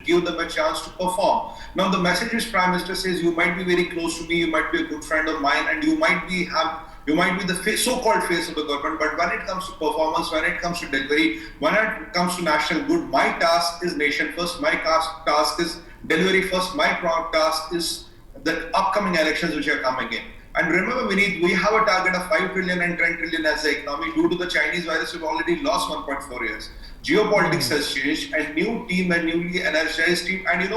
give them a chance to perform. Now the message which Prime Minister says, you might be very close to me, you might be a good friend of mine, and you might be the so-called face of the government, but when it comes to performance, when it comes to delivery, when it comes to national good, my task is nation first, my task is delivery first, my task is the upcoming elections which are coming in. And remember, we have a target of 5 trillion and 10 trillion as the economy. Due to the Chinese virus, we've already lost 1.4 years. Geopolitics has changed, and new team and newly energized team. And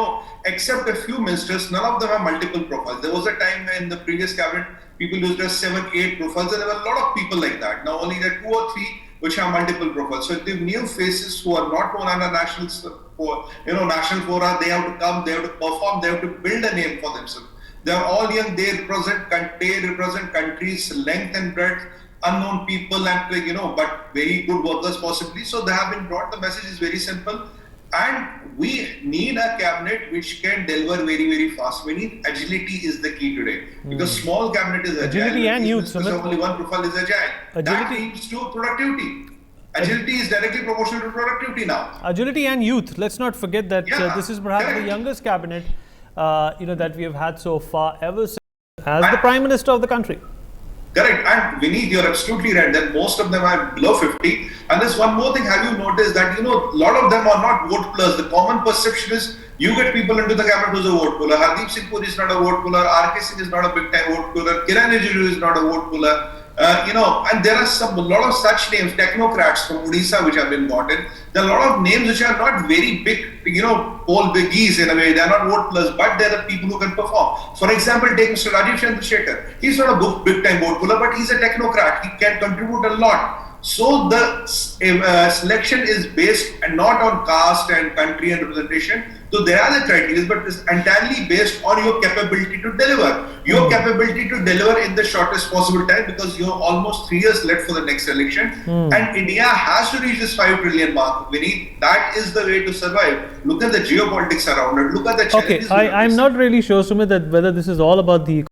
except a few ministers, none of them have multiple profiles. There was a time in the previous cabinet, people used just 7, 8 profiles, and there were a lot of people like that. Now only there are 2 or 3 which have multiple profiles. So the new faces who are not known under national fora, they have to come, they have to perform, they have to build a name for themselves. They are all young. They represent countries length and breadth, unknown people, and but very good workers possibly. So they have been brought. The message is very simple, and we need a cabinet which can deliver very, very fast. We need agility is the key today, because small cabinet is agile. Agility and youth. Only one profile is agile. That leads to productivity. Agility is directly proportional to productivity now. Agility and youth. Let's not forget that this is perhaps the youngest cabinet that we have had so far, ever since as the Prime Minister of the country. Correct. And Vineet, you're absolutely right that most of them are below 50. And there's one more thing. Have you noticed that, a lot of them are not vote pullers. The common perception is you get people into the cabinet who's a vote puller. Hardeep Singh Puri is not a vote puller. R.K. Singh is not a big time vote puller. Kiran Rijiju is not a vote puller. And there are a lot of such names, technocrats from Odisha which have been brought in. There are a lot of names which are not very big, poll biggies in a way. They are not vote pullers, but they are the people who can perform. For example, take Mr. Rajiv Chandrasekhar. He's not a big time vote puller, but he's a technocrat. He can contribute a lot. So the selection is based not on caste and country and representation. So there are the criteria, but it's entirely based on your capability to deliver. Your capability to deliver in the shortest possible time, because you have almost 3 years left for the next election. And India has to reach this 5 trillion mark. That is the way to survive. Look at the geopolitics around it. Look at the challenges. Okay, I'm not really sure, Sumit, that whether this is all about the